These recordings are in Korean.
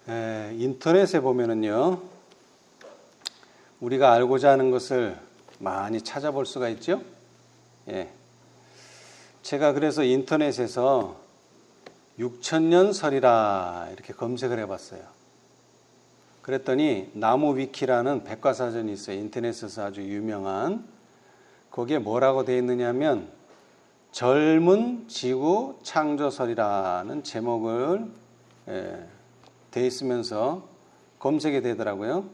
인터넷에 보면은요, 우리가 알고자 하는 것을 많이 찾아볼 수가 있죠. 제가 그래서 인터넷에서 6000년 설이라 이렇게 검색을 해봤어요. 그랬더니 나무위키라는 백과사전이 있어요. 인터넷에서 아주 유명한. 거기에 뭐라고 되어 있느냐면 젊은 지구 창조설이라는 제목을 되어 있으면서 검색이 되더라고요.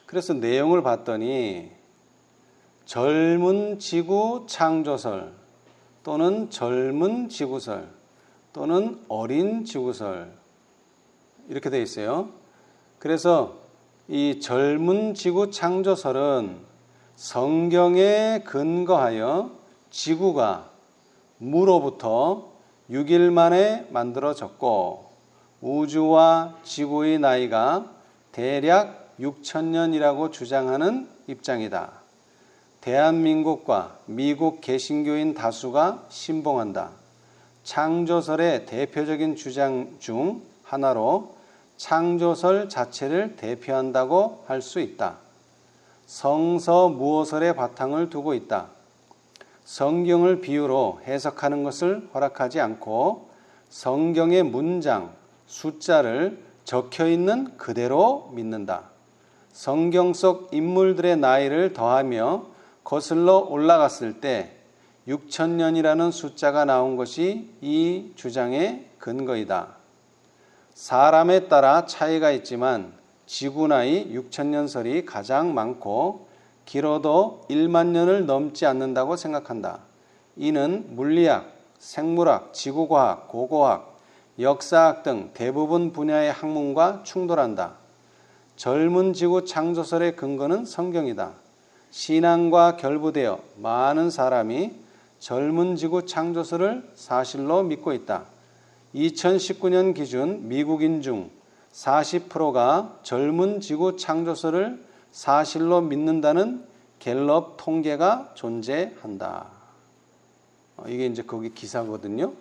그래서 내용을 봤더니 젊은 지구 창조설 또는 젊은 지구설 또는 어린 지구설 이렇게 되어 있어요. 그래서 이 젊은 지구 창조설은 성경에 근거하여 지구가 무로부터 6일 만에 만들어졌고 우주와 지구의 나이가 대략 6000년이라고 주장하는 입장이다. 대한민국과 미국 개신교인 다수가 신봉한다. 창조설의 대표적인 주장 중 하나로 창조설 자체를 대표한다고 할 수 있다. 성서무호설의 바탕을 두고 있다. 성경을 비유로 해석하는 것을 허락하지 않고 성경의 문장, 숫자를 적혀있는 그대로 믿는다. 성경 속 인물들의 나이를 더하며 거슬러 올라갔을 때 6000년이라는 숫자가 나온 것이 이 주장의 근거이다. 사람에 따라 차이가 있지만 지구 나이 6000년 설이 가장 많고 길어도 1만 년을 넘지 않는다고 생각한다. 이는 물리학, 생물학, 지구과학, 고고학, 역사학 등 대부분 분야의 학문과 충돌한다. 젊은 지구 창조설의 근거는 성경이다. 신앙과 결부되어 많은 사람이 젊은 지구 창조설을 사실로 믿고 있다. 2019년 기준 미국인 중 40%가 젊은 지구 창조설을 사실로 믿는다는 갤럽 통계가 존재한다. 이게 이제 거기 기사거든요.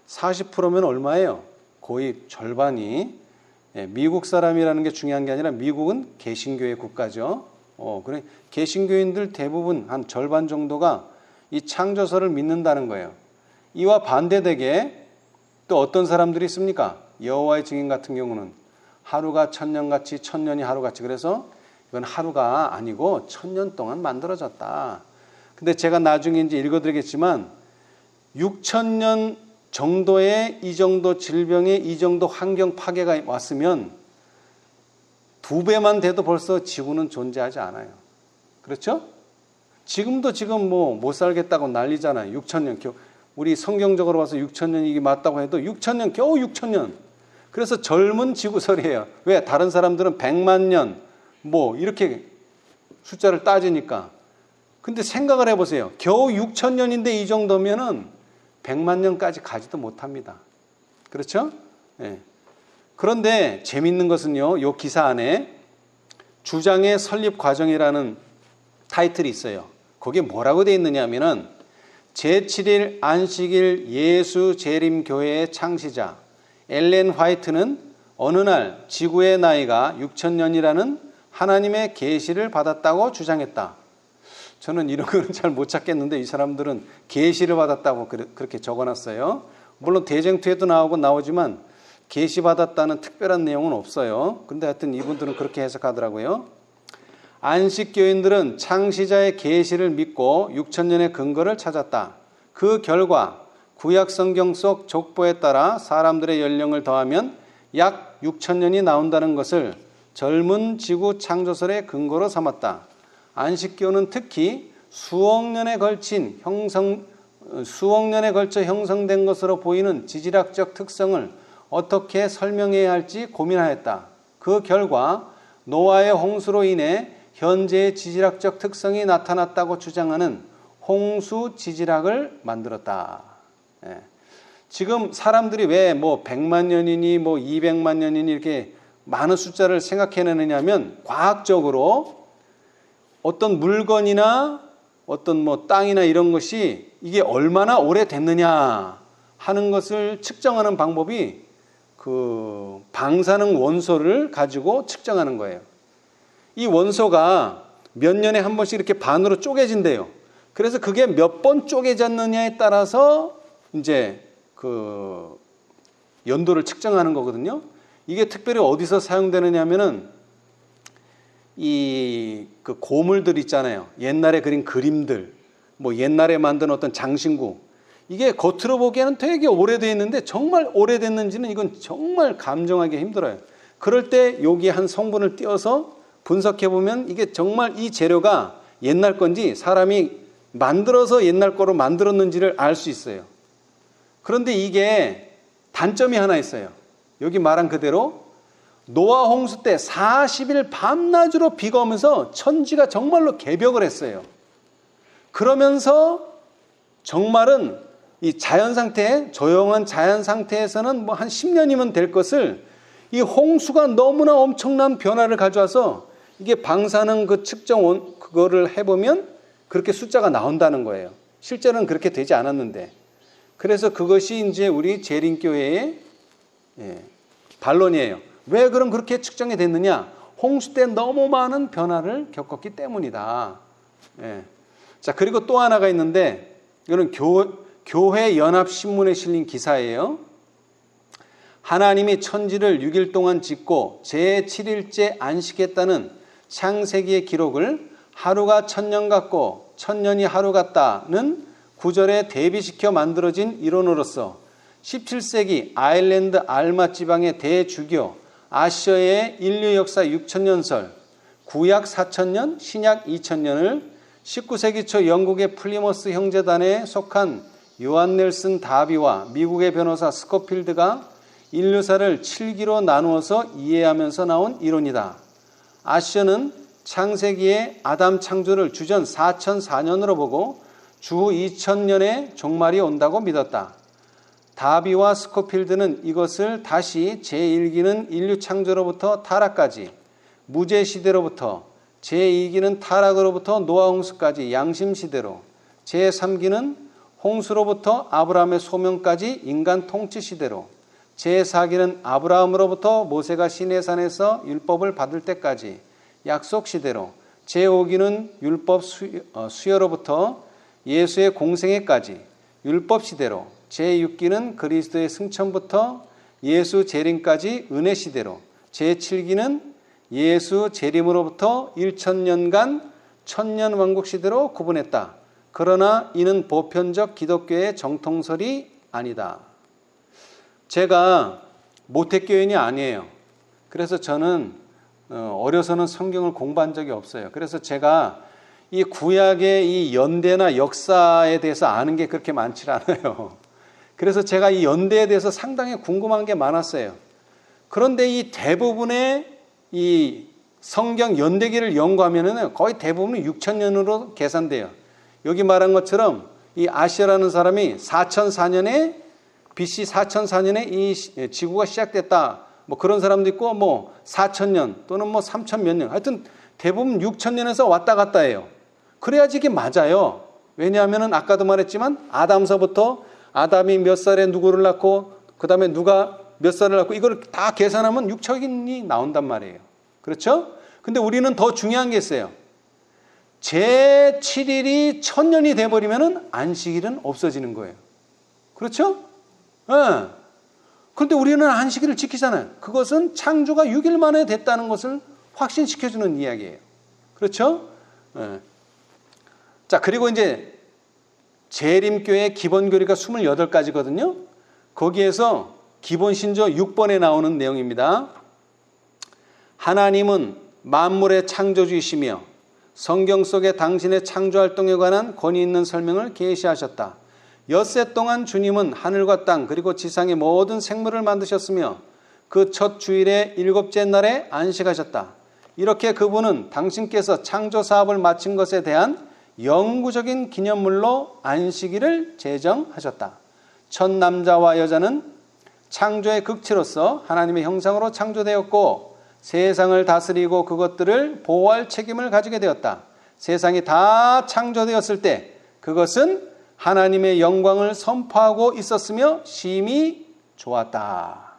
40%면 얼마예요? 거의 절반이. 미국 사람이라는 게 중요한 게 아니라 미국은 개신교의 국가죠. 그래 개신교인들 대부분 한 절반 정도가 이 창조설을 믿는다는 거예요. 이와 반대되게 또 어떤 사람들이 있습니까? 여호와의 증인 같은 경우는 하루가 천년같이 천년이 하루같이 그래서 이건 하루가 아니고 1000년 동안 만들어졌다. 근데 제가 나중에 이제 읽어드리겠지만 6000년 정도의 이 정도 질병에 이 정도 환경 파괴가 왔으면 2배만 돼도 벌써 지구는 존재하지 않아요. 그렇죠? 지금도 지금 못 살겠다고 난리잖아요. 6000년. 우리 성경적으로 봐서 6000년이 이게 맞다고 해도 6000년, 겨우 6000년. 그래서 젊은 지구설이에요. 왜? 다른 사람들은 100만 년, 이렇게 숫자를 따지니까. 근데 생각을 해보세요. 겨우 6000년인데 이 정도면은 100만 년까지 가지도 못합니다. 그렇죠? 네. 그런데 재밌는 것은요, 이 기사 안에 주장의 설립 과정이라는 타이틀이 있어요. 거기에 뭐라고 되어 있느냐 하면은 제7일 안식일 예수 재림교회의 창시자 엘렌 화이트는 어느 날 지구의 나이가 6000년이라는 하나님의 계시를 받았다고 주장했다. 저는 이런 거는 잘 못 찾겠는데 이 사람들은 계시를 받았다고 그렇게 적어놨어요. 물론 대쟁투에도 나오지만 계시 받았다는 특별한 내용은 없어요. 근데 하여튼 이분들은 그렇게 해석하더라고요. 안식교인들은 창시자의 계시를 믿고 6000년의 근거를 찾았다. 그 결과 구약 성경 속 족보에 따라 사람들의 연령을 더하면 약 6000년이 나온다는 것을 젊은 지구 창조설의 근거로 삼았다. 안식교는 특히 수억 년에 걸쳐 형성된 것으로 보이는 지질학적 특성을 어떻게 설명해야 할지 고민하였다. 그 결과 노아의 홍수로 인해 현재의 지질학적 특성이 나타났다고 주장하는 홍수 지질학을 만들었다. 지금 사람들이 왜 100만 년이니 200만 년이니 이렇게 많은 숫자를 생각해내느냐면 과학적으로 어떤 물건이나 어떤 땅이나 이런 것이 이게 얼마나 오래됐느냐 하는 것을 측정하는 방법이 그 방사능 원소를 가지고 측정하는 거예요. 이 원소가 몇 년에 한 번씩 이렇게 반으로 쪼개진대요. 그래서 그게 몇 번 쪼개졌느냐에 따라서 이제 그 연도를 측정하는 거거든요. 이게 특별히 어디서 사용되느냐 하면은 이 그 고물들 있잖아요. 옛날에 그린 그림들, 뭐 옛날에 만든 어떤 장신구. 이게 겉으로 보기에는 되게 오래되어 있는데 정말 오래됐는지는 이건 정말 감정하기 힘들어요. 그럴 때 여기 한 성분을 띄어서 분석해 보면 이게 정말 이 재료가 옛날 건지 사람이 만들어서 옛날 거로 만들었는지를 알 수 있어요. 그런데 이게 단점이 하나 있어요. 여기 말한 그대로 노아 홍수 때 40일 밤낮으로 비가 오면서 천지가 정말로 개벽을 했어요. 그러면서 정말은 이 자연 상태, 조용한 자연 상태에서는 뭐 한 10년이면 될 것을 이 홍수가 너무나 엄청난 변화를 가져와서 이게 방사능 그 측정 그거를 해보면 그렇게 숫자가 나온다는 거예요. 실제로는 그렇게 되지 않았는데. 그래서 그것이 이제 우리 재림교회의 반론이에요. 왜 그럼 그렇게 측정이 됐느냐? 홍수 때 너무 많은 변화를 겪었기 때문이다. 자, 그리고 또 하나가 있는데 이거는 교회 연합신문에 실린 기사예요. 하나님이 천지를 6일 동안 짓고 제7일째 안식했다는 창세기의 기록을 하루가 1000년 같고 1000년이 하루 같다는 구절에 대비시켜 만들어진 이론으로서 17세기 아일랜드 알마 지방의 대주교 아셔의 인류 역사 6000년설, 구약 4000년, 신약 2000년을 19세기 초 영국의 플리머스 형제단에 속한 요한 넬슨 다비와 미국의 변호사 스코필드가 인류사를 7기로 나누어서 이해하면서 나온 이론이다. 아셔는 창세기의 아담 창조를 주전 4004년으로 보고 주후 2000년에 종말이 온다고 믿었다. 다비와 스코필드는 이것을 다시 제1기는 인류 창조로부터 타락까지, 무제시대로부터 제2기는 타락으로부터 노아 홍수까지 양심시대로, 제3기는 홍수로부터 아브라함의 소명까지 인간 통치시대로, 제4기는 아브라함으로부터 모세가 시내산에서 율법을 받을 때까지 약속시대로, 제5기는 율법 수여로부터 예수의 공생애까지 율법시대로, 제6기는 그리스도의 승천부터 예수 재림까지 은혜시대로, 제7기는 예수 재림으로부터 1000년간 천년왕국시대로 구분했다. 그러나 이는 보편적 기독교의 정통설이 아니다. 제가 모태교인이 아니에요. 그래서 저는 어려서는 성경을 공부한 적이 없어요. 그래서 제가 이 구약의 이 연대나 역사에 대해서 아는 게 그렇게 많지 않아요. 그래서 제가 이 연대에 대해서 상당히 궁금한 게 많았어요. 그런데 이 대부분의 이 성경 연대기를 연구하면은 거의 대부분은 6000년으로 계산돼요. 여기 말한 것처럼 이 아시아라는 사람이 4004년에 BC 4004년에 이 지구가 시작됐다. 뭐 그런 사람도 있고 뭐 4000년 또는 뭐 3000 몇 년. 하여튼 대부분 6000년에서 왔다 갔다 해요. 그래야지 이게 맞아요. 왜냐하면은 아까도 말했지만 아담서부터 아담이 몇 살에 누구를 낳고 그 다음에 누가 몇 살을 낳고 이걸 다 계산하면 6천이 나온단 말이에요. 그렇죠? 근데 우리는 더 중요한 게 있어요. 제7일이 1000년이 돼버리면 안식일은 없어지는 거예요. 그렇죠? 네. 그런데 우리는 안식일을 지키잖아요. 그것은 창조가 6일 만에 됐다는 것을 확신시켜주는 이야기예요. 그렇죠? 네. 자, 그리고 이제 재림교의 기본 교리가 28가지거든요. 거기에서 기본 신조 6번에 나오는 내용입니다. 하나님은 만물의 창조주이시며 성경 속에 당신의 창조활동에 관한 권위 있는 설명을 계시하셨다. 엿새 동안 주님은 하늘과 땅 그리고 지상의 모든 생물을 만드셨으며 그 첫 주일의 7째 날에 안식하셨다. 이렇게 그분은 당신께서 창조 사업을 마친 것에 대한 영구적인 기념물로 안식일을 제정하셨다. 첫 남자와 여자는 창조의 극치로서 하나님의 형상으로 창조되었고 세상을 다스리고 그것들을 보호할 책임을 가지게 되었다. 세상이 다 창조되었을 때 그것은 하나님의 영광을 선포하고 있었으며 심히 좋았다.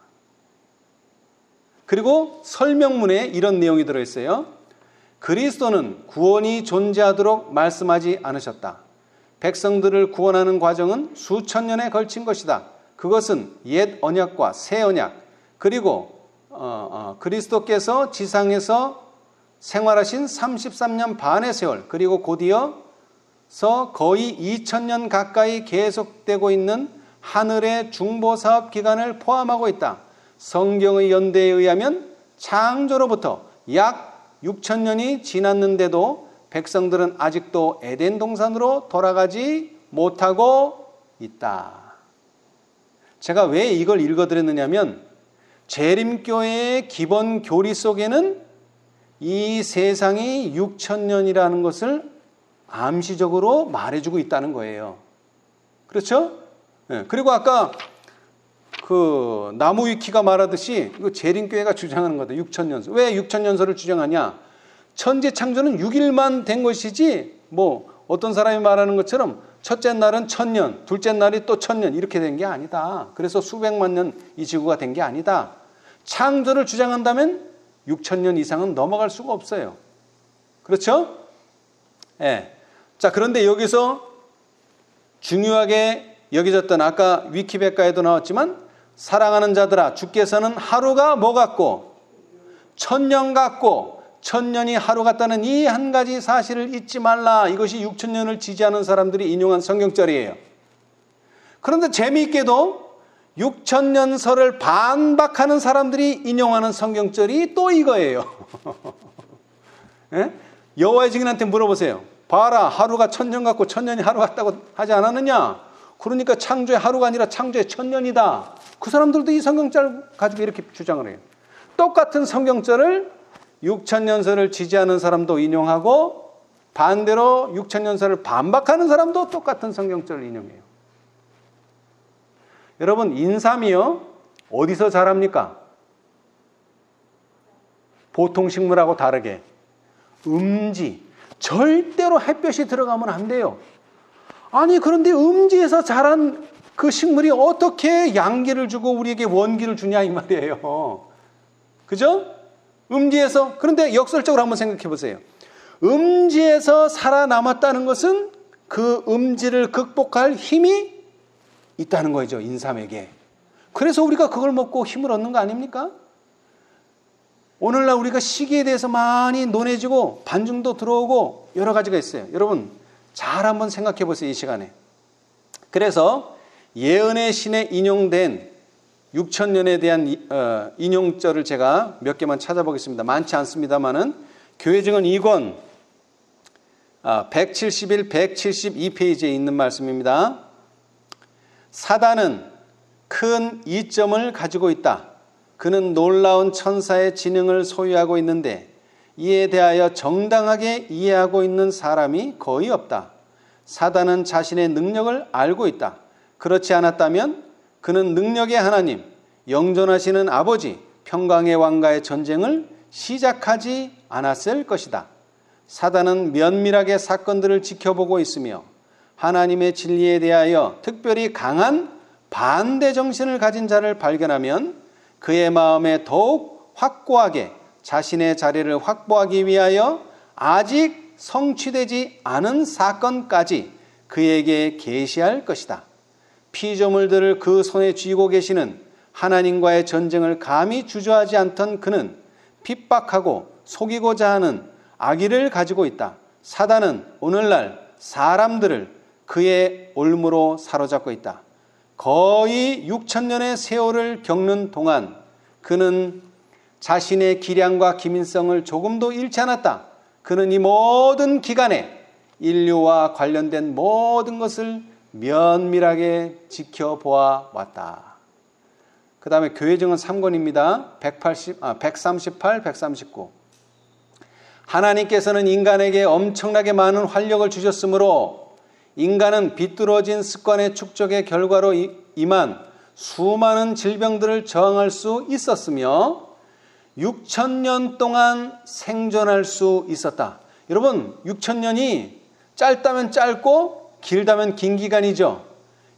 그리고 설명문에 이런 내용이 들어있어요. 그리스도는 구원이 존재하도록 말씀하지 않으셨다. 백성들을 구원하는 과정은 수천 년에 걸친 것이다. 그것은 옛 언약과 새 언약, 그리고 그리스도께서 지상에서 생활하신 33년 반의 세월, 그리고 곧이어서 거의 2000년 가까이 계속되고 있는 하늘의 중보사업 기간을 포함하고 있다. 성경의 연대에 의하면 창조로부터 약 6000년이 지났는데도 백성들은 아직도 에덴 동산으로 돌아가지 못하고 있다. 제가 왜 이걸 읽어드렸느냐면 재림교회의 기본 교리 속에는 이 세상이 6000년이라는 것을 암시적으로 말해주고 있다는 거예요. 그렇죠? 네. 그리고 아까 그 나무위키가 말하듯이 이거 재림교회가 주장하는 거다. 6000년서. 왜 6000년서를 주장하냐? 천지 창조는 6일만 된 것이지 뭐 어떤 사람이 말하는 것처럼 첫째 날은 1000년, 둘째 날이 또 1000년 이렇게 된 게 아니다. 그래서 수백만 년 이 지구가 된 게 아니다. 창조를 주장한다면 6000년 이상은 넘어갈 수가 없어요. 그렇죠? 예. 자, 그런데 여기서 중요하게 여겨졌던 아까 위키백과에도 나왔지만 사랑하는 자들아 주께서는 하루가 뭐 같고 1000년 같고 1000년이 하루 같다는 이 한 가지 사실을 잊지 말라. 이것이 6000년을 지지하는 사람들이 인용한 성경절이에요. 그런데 재미있게도 6000년설을 반박하는 사람들이 인용하는 성경절이 또 이거예요. 예? 여호와의 증인한테 물어보세요. 봐라, 하루가 1000년 같고 1000년이 하루 같다고 하지 않았느냐? 그러니까 창조의 하루가 아니라 창조의 1000년이다. 그 사람들도 이 성경절 가지고 이렇게 주장을 해요. 똑같은 성경절을 6000년설을 지지하는 사람도 인용하고 반대로 6000년설을 반박하는 사람도 똑같은 성경절을 인용해요. 여러분, 인삼이요 어디서 자랍니까? 보통 식물하고 다르게 음지, 절대로 햇볕이 들어가면 안 돼요. 아니 그런데 음지에서 자란 그 식물이 어떻게 양기를 주고 우리에게 원기를 주냐 이 말이에요. 그죠? 음지에서. 그런데 역설적으로 한번 생각해 보세요. 음지에서 살아남았다는 것은 그 음지를 극복할 힘이 있다는 거죠, 인삼에게. 그래서 우리가 그걸 먹고 힘을 얻는 거 아닙니까? 오늘날 우리가 시기에 대해서 많이 논해지고 반증도 들어오고 여러 가지가 있어요. 여러분 잘 한번 생각해 보세요, 이 시간에. 그래서 예언의 신에 인용된 6000년에 대한 인용절을 제가 몇 개만 찾아보겠습니다. 많지 않습니다만은 교회증언 2권 171, 172페이지에 있는 말씀입니다. 사단은 큰 이점을 가지고 있다. 그는 놀라운 천사의 지능을 소유하고 있는데 이에 대하여 정당하게 이해하고 있는 사람이 거의 없다. 사단은 자신의 능력을 알고 있다. 그렇지 않았다면 그는 능력의 하나님, 영존하시는 아버지, 평강의 왕과의 전쟁을 시작하지 않았을 것이다. 사단은 면밀하게 사건들을 지켜보고 있으며 하나님의 진리에 대하여 특별히 강한 반대 정신을 가진 자를 발견하면 그의 마음에 더욱 확고하게 자신의 자리를 확보하기 위하여 아직 성취되지 않은 사건까지 그에게 계시할 것이다. 피조물들을 그 손에 쥐고 계시는 하나님과의 전쟁을 감히 주저하지 않던 그는 핍박하고 속이고자 하는 악의를 가지고 있다. 사단은 오늘날 사람들을 그의 올무로 사로잡고 있다. 거의 6000년의 세월을 겪는 동안 그는 자신의 기량과 기민성을 조금도 잃지 않았다. 그는 이 모든 기간에 인류와 관련된 모든 것을 면밀하게 지켜보아 왔다. 그 다음에 교회증언 3권입니다. 138, 139. 하나님께서는 인간에게 엄청나게 많은 활력을 주셨으므로 인간은 비뚤어진 습관의 축적의 결과로 임한 수많은 질병들을 저항할 수 있었으며 6000년 동안 생존할 수 있었다. 여러분 6000년이 짧다면 짧고 길다면 긴 기간이죠.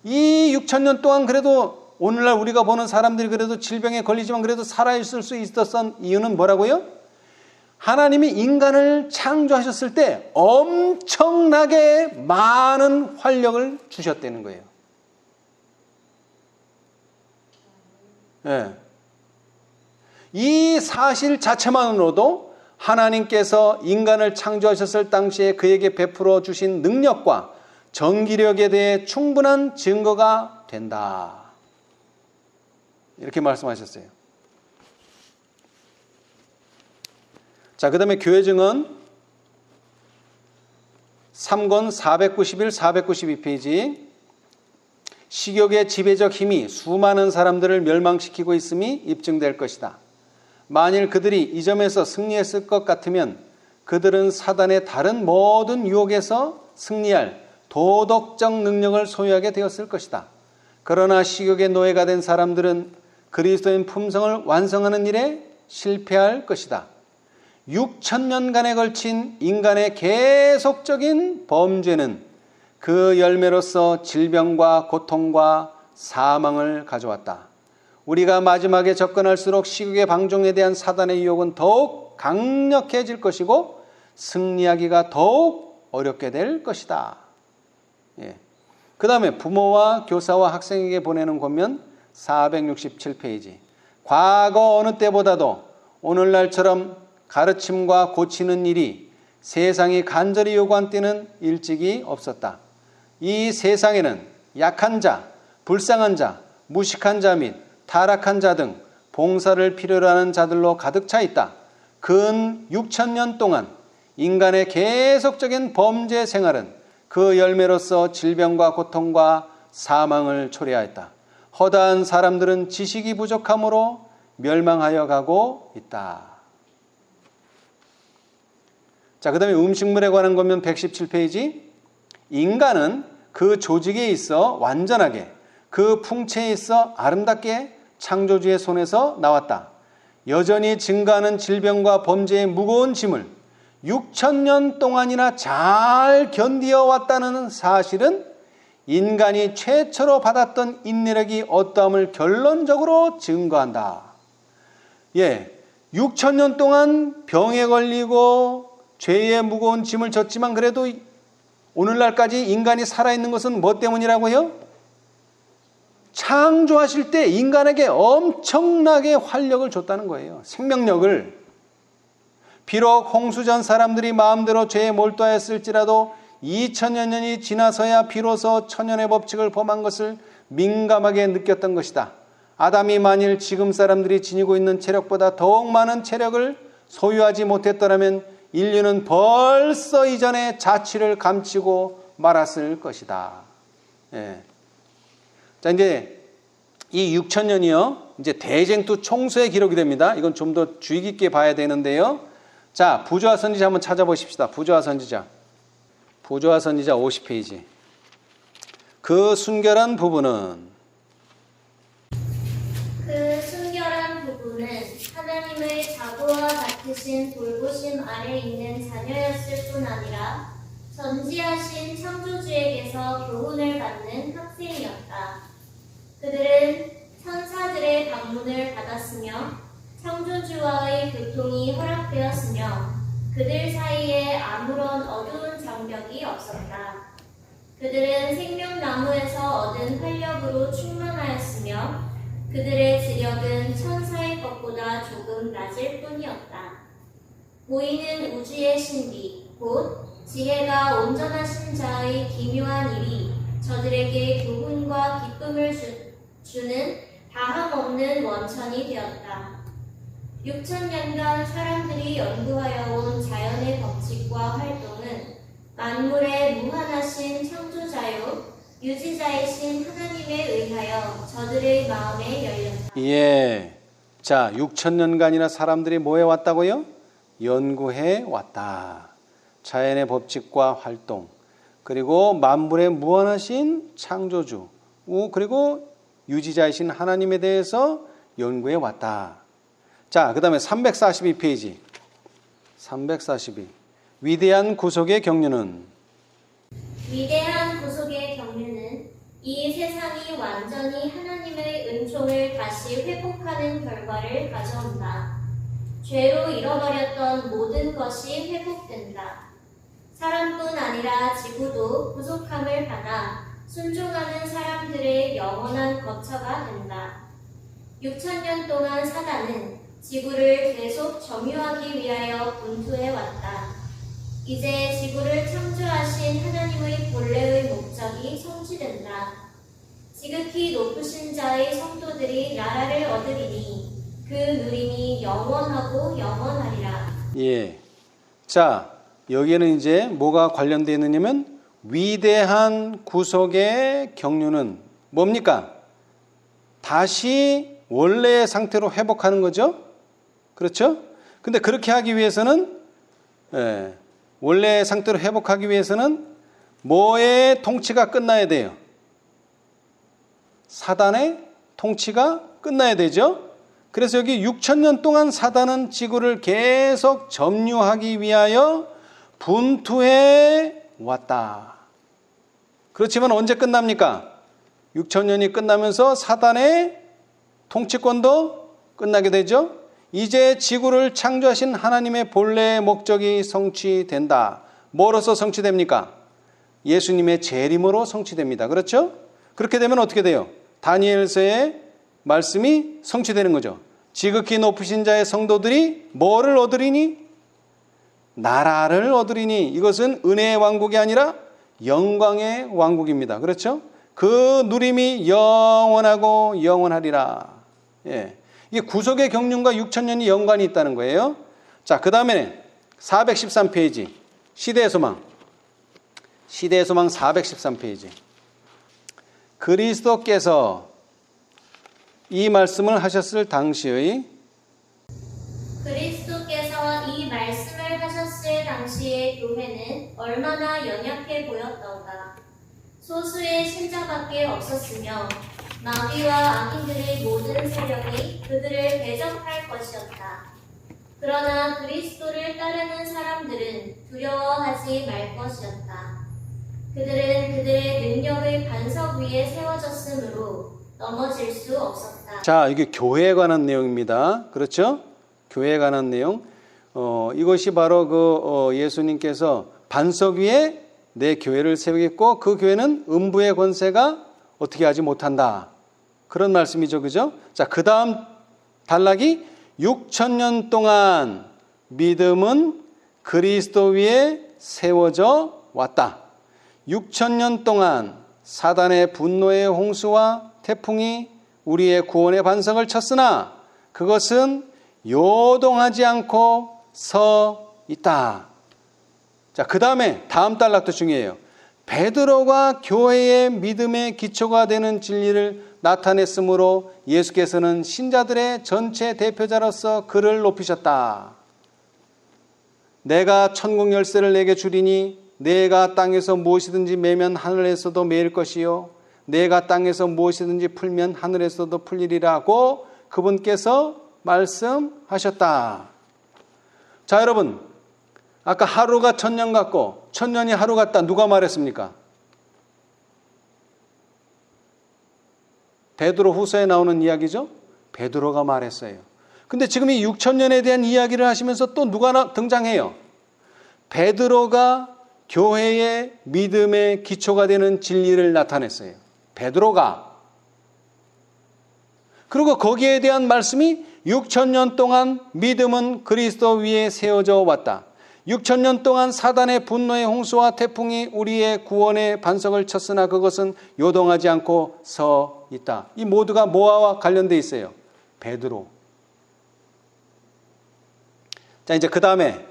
이 6000년 동안 그래도 오늘날 우리가 보는 사람들이 그래도 질병에 걸리지만 그래도 살아있을 수 있었던 이유는 뭐라고요? 하나님이 인간을 창조하셨을 때 엄청나게 많은 활력을 주셨다는 거예요. 네. 이 사실 자체만으로도 하나님께서 인간을 창조하셨을 당시에 그에게 베풀어 주신 능력과 전기력에 대해 충분한 증거가 된다. 이렇게 말씀하셨어요. 자, 그 다음에 교회 증언 3권 491, 492페이지. 식욕의 지배적 힘이 수많은 사람들을 멸망시키고 있음이 입증될 것이다. 만일 그들이 이 점에서 승리했을 것 같으면 그들은 사단의 다른 모든 유혹에서 승리할 도덕적 능력을 소유하게 되었을 것이다. 그러나 식욕의 노예가 된 사람들은 그리스도인 품성을 완성하는 일에 실패할 것이다. 6,000년간에 걸친 인간의 계속적인 범죄는 그 열매로서 질병과 고통과 사망을 가져왔다. 우리가 마지막에 접근할수록 식욕의 방종에 대한 사단의 유혹은 더욱 강력해질 것이고 승리하기가 더욱 어렵게 될 것이다. 예. 그 다음에 부모와 교사와 학생에게 보내는 권면 467페이지. 과거 어느 때보다도 오늘날처럼 가르침과 고치는 일이 세상이 간절히 요구한 때는 일찍이 없었다. 이 세상에는 약한 자, 불쌍한 자, 무식한 자 및 타락한 자 등 봉사를 필요로 하는 자들로 가득 차 있다. 근 6,000년 동안 인간의 계속적인 범죄 생활은 그 열매로서 질병과 고통과 사망을 초래하였다. 허다한 사람들은 지식이 부족함으로 멸망하여 가고 있다. 자, 그 다음에 음식물에 관한 권면 117페이지. 인간은 그 조직에 있어 완전하게, 그 풍채에 있어 아름답게 창조주의 손에서 나왔다. 여전히 증가하는 질병과 범죄의 무거운 짐을 6,000년 동안이나 잘 견디어 왔다는 사실은 인간이 최초로 받았던 인내력이 어떠함을 결론적으로 증거한다. 예, 6,000년 동안 병에 걸리고 죄의 무거운 짐을 졌지만 그래도 오늘날까지 인간이 살아있는 것은 뭐 때문이라고요? 창조하실 때 인간에게 엄청나게 활력을 줬다는 거예요. 생명력을. 비록 홍수전 사람들이 마음대로 죄에 몰두하였을지라도 2000여 년이 지나서야 비로소 천연의 법칙을 범한 것을 민감하게 느꼈던 것이다. 아담이 만일 지금 사람들이 지니고 있는 체력보다 더욱 많은 체력을 소유하지 못했더라면 인류는 벌써 이전에 자취를 감추고 말았을 것이다. 예. 자, 이제 이 6,000년이요. 이제 대쟁투 총수의 기록이 됩니다. 이건 좀 더 주의 깊게 봐야 되는데요. 자, 부조화 선지자 한번 찾아보십시다. 부조화 선지자. 부조화 선지자 50페이지. 그 순결한 부부는 하나님의 자고와 같으신 돌보심 아래 있는 자녀였을 뿐 아니라 전지하신 창조주에게서 교훈을 받는 학생이었다. 그들은 천사들의 방문을 받았으며 창조주와의 교통이 허락되었으며 그들 사이에 아무런 어두운 장벽이 없었다. 그들은 생명나무에서 얻은 활력으로 충만하였으며 그들의 지력은 천사의 것보다 조금 낮을 뿐이었다. 보이는 우주의 신비, 곧 지혜가 온전하신 자의 기묘한 일이 저들에게 교훈과 기쁨을 주는 다함없는 원천이 되었다. 6,000년간 사람들이 연구하여 온 자연의 법칙과 활동은 만물의 무한하신 창조자요 유지자이신 하나님에 의하여 저들의 마음에 열렸다. 예. 자, 6,000년간이나 사람들이 뭐 해왔다고요? 연구해 왔다. 자연의 법칙과 활동, 그리고 만물의 무한하신 창조주, 그리고 유지자이신 하나님에 대해서 연구해 왔다. 자, 그 다음에 342페이지. 342. 위대한 구속의 경륜은 위대한 구속의 경륜은 이 세상이 완전히 하나님의 은총을 다시 회복하는 결과를 가져온다. 죄로 잃어버렸던 모든 것이 회복된다. 사람뿐 아니라 지구도 부족함을 받아 순종하는 사람들의 영원한 거처가 된다. 6,000년 동안 사단은 지구를 계속 점유하기 위하여 분투해왔다. 이제 지구를 창조하신 하나님의 본래의 목적이 성취된다. 지극히 높으신 자의 성도들이 나라를 얻으리니 그 누림이 영원하고 영원하리라. 예. 자, 여기에는 이제 뭐가 관련되어 있느냐면 위대한 구속의 경륜은 뭡니까? 다시 원래의 상태로 회복하는 거죠. 그렇죠? 근데 그렇게 하기 위해서는 원래의 상태로 회복하기 위해서는 뭐의 통치가 끝나야 돼요? 사단의 통치가 끝나야 되죠. 그래서 여기 6,000년 동안 사단은 지구를 계속 점유하기 위하여 분투해 왔다. 그렇지만 언제 끝납니까? 6,000년이 끝나면서 사단의 통치권도 끝나게 되죠. 이제 지구를 창조하신 하나님의 본래의 목적이 성취된다. 뭐로서 성취됩니까? 예수님의 재림으로 성취됩니다. 그렇죠? 그렇게 되면 어떻게 돼요? 다니엘서의 말씀이 성취되는 거죠. 지극히 높으신 자의 성도들이 뭐를 얻으리니? 나라를 얻으리니. 이것은 은혜의 왕국이 아니라 영광의 왕국입니다. 그렇죠? 그 누림이 영원하고 영원하리라. 예. 이게 구속의 경륜과 6,000년이 연관이 있다는 거예요. 자, 그 다음에 413페이지. 시대의 소망. 시대의 소망 413페이지. 그리스도께서 이 말씀을 하셨을 당시의 그리스도께서 이 말씀을 하셨을 당시의 교회는 얼마나 연약해 보였던가. 소수의 신자밖에 없었으며 마귀와 악인들의 모든 세력이 그들을 대적할 것이었다. 그러나 그리스도를 따르는 사람들은 두려워하지 말 것이었다. 그들은 그들의 능력의 반석 위에 세워졌으므로 넘어질 수 없었다. 자, 이게 교회에 관한 내용입니다. 그렇죠? 교회에 관한 내용. 이것이 바로 예수님께서 반석 위에 내 교회를 세우겠고 그 교회는 음부의 권세가 어떻게 하지 못한다. 그런 말씀이죠. 그죠? 자, 그 다음 단락이 6,000년 동안 믿음은 그리스도 위에 세워져 왔다. 6,000년 동안 사단의 분노의 홍수와 태풍이 우리의 구원의 반석을 쳤으나 그것은 요동하지 않고 서 있다. 자, 그 다음에 다음 단락도 중요해요. 베드로가 교회의 믿음의 기초가 되는 진리를 나타냈으므로 예수께서는 신자들의 전체 대표자로서 그를 높이셨다. 내가 천국 열쇠를 내게 주리니 내가 땅에서 무엇이든지 매면 하늘에서도 매일 것이요 내가 땅에서 무엇이든지 풀면 하늘에서도 풀리리라고 그분께서 말씀하셨다. 자, 여러분, 아까 하루가 1,000년 같고 1,000년이 하루 같다. 누가 말했습니까? 베드로 후서에 나오는 이야기죠. 베드로가 말했어요. 근데 지금 이 6,000년에 대한 이야기를 하시면서 또 누가 등장해요? 베드로가 교회의 믿음의 기초가 되는 진리를 나타냈어요. 베드로가. 그리고 거기에 대한 말씀이 6,000년 동안 믿음은 그리스도 위에 세워져 왔다. 6,000년 동안 사단의 분노의 홍수와 태풍이 우리의 구원의 반석을 쳤으나 그것은 요동하지 않고 서 있다. 이 모두가 뭐와 관련되어 있어요? 베드로. 자, 이제 그 다음에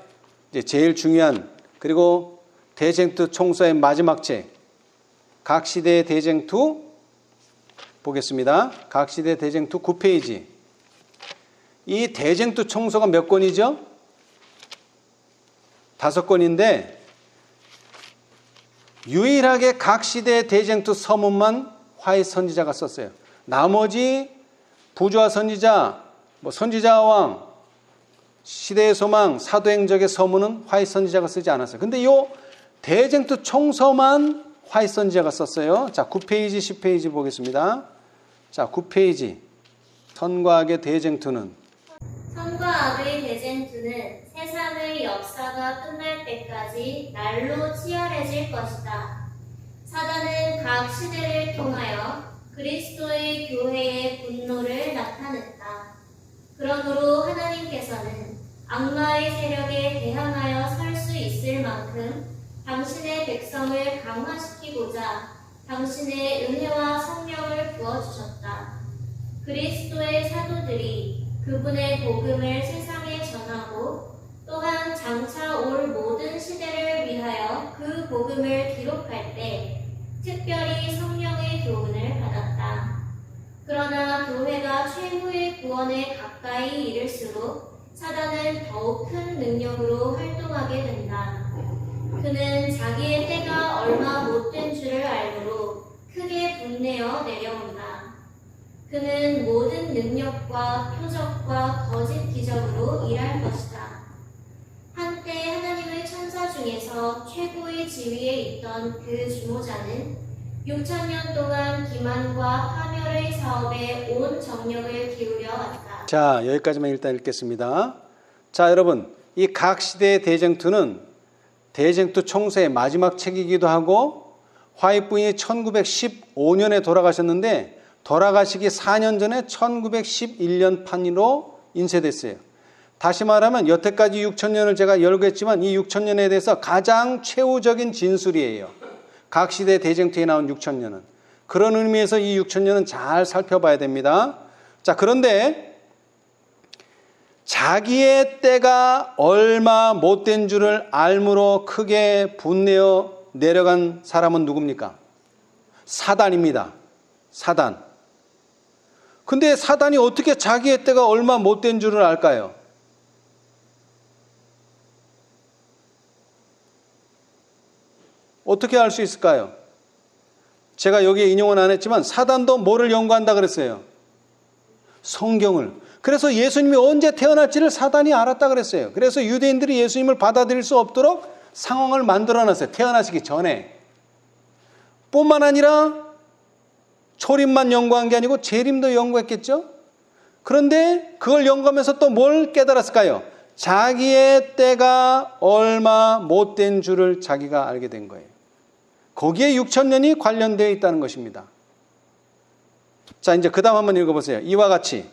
이제 제일 중요한 그리고 대쟁투 총서의 마지막 책 각 시대의 대쟁투 보겠습니다. 각 시대 대쟁투 9페이지. 이 대쟁투 총서가 몇 권이죠? 5권인데 유일하게 각 시대의 대쟁투 서문만 화이트 선지자가 썼어요. 나머지 부조와 선지자, 선지자와 왕, 시대의 소망, 사도행적의 서문은 화이트 선지자가 쓰지 않았어요. 근데 이 대쟁투 총서만 화이트 선지자가 썼어요. 자, 9페이지, 10페이지 보겠습니다. 자, 9페이지. 선과 악의 대쟁투는 선과 악의 대쟁투는 세상의 역사가 끝날 때까지 날로 치열해질 것이다. 사단은 각 시대를 통하여 그리스도의 교회의 분노를 나타냈다. 그러므로 하나님께서는 악마의 세력에 대항하여 설 수 있을 만큼 당신의 백성을 강화시키고자 당신의 은혜와 성령을 부어주셨다. 그리스도의 사도들이 그분의 복음을 세상에 전하고 또한 장차 올 모든 시대를 위하여 그 복음을 기록할 때 특별히 성령의 교훈을 받았다. 그러나 교회가 최후의 구원에 가까이 이를수록 사단은 더욱 큰 능력으로 활동하게 된다. 그는 자기의 때가 얼마 못된 줄을 알므로 크게 분내어 내려온다. 그는 모든 능력과 표적과 거짓 기적으로 일할 것이다. 한때 하나님의 천사 중에서 최고의 지위에 있던 그 주모자는 6,000년 동안 기만과 파멸의 사업에 온 정력을 기울여 왔다. 자, 여기까지만 일단 읽겠습니다. 자, 여러분, 이 각 시대의 대쟁투는 대쟁투 총세의 마지막 책이기도 하고 화이트 부인이 1915년에 돌아가셨는데 돌아가시기 4년 전에 1911년 판으로 인쇄됐어요. 다시 말하면 여태까지 6,000년을 제가 열고 했지만 이 6,000년에 대해서 가장 최후적인 진술이에요. 각 시대 대쟁투에 나온 6,000년은. 그런 의미에서 이 6,000년은 잘 살펴봐야 됩니다. 자, 그런데 자기의 때가 얼마 못된 줄을 알므로 크게 분내어 내려간 사람은 누굽니까? 사단입니다. 사단. 근데 사단이 어떻게 자기의 때가 얼마 못된 줄을 알까요? 어떻게 알 수 있을까요? 제가 여기에 인용은 안 했지만 사단도 뭐를 연구한다 그랬어요? 성경을. 그래서 예수님이 언제 태어날지를 사단이 알았다 그랬어요. 그래서 유대인들이 예수님을 받아들일 수 없도록 상황을 만들어놨어요. 태어나시기 전에. 뿐만 아니라 초림만 연구한 게 아니고 재림도 연구했겠죠? 그런데 그걸 연구하면서 또 뭘 깨달았을까요? 자기의 때가 얼마 못된 줄을 자기가 알게 된 거예요. 거기에 6,000년이 관련되어 있다는 것입니다. 자, 이제 그 다음 한번 읽어보세요. 이와 같이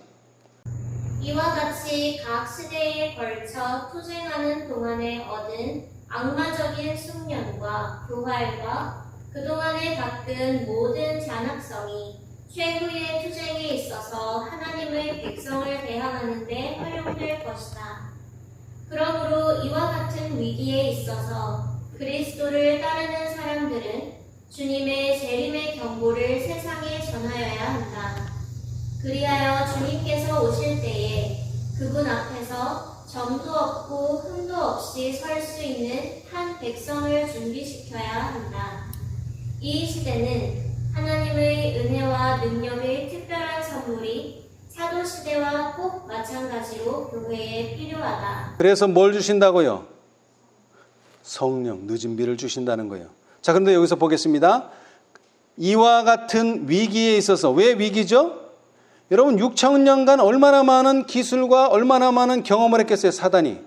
각 시대에 걸쳐 투쟁하는 동안에 얻은 악마적인 숙련과 교활과 그동안에 닦은 모든 잔악성이 최후의 투쟁에 있어서 하나님의 백성을 대항하는 데 활용될 것이다. 그러므로 이와 같은 위기에 있어서 그리스도를 따르는 사람들은 주님의 재림의 경고를 세상에 전하여야 한다. 그리하여 주님께서 오실 때에 그분 앞에서 점도 없고 흠도 없이 설 수 있는 한 백성을 준비시켜야 한다. 이 시대는 하나님의 은혜와 능력의 특별한 선물이 사도시대와 꼭 마찬가지로 교회에 필요하다. 그래서 뭘 주신다고요? 성령, 늦은 비를 주신다는 거예요. 자, 그런데 여기서 보겠습니다. 이와 같은 위기에 있어서, 왜 위기죠? 여러분 6,000년간 얼마나 많은 기술과 얼마나 많은 경험을 했겠어요, 사단이.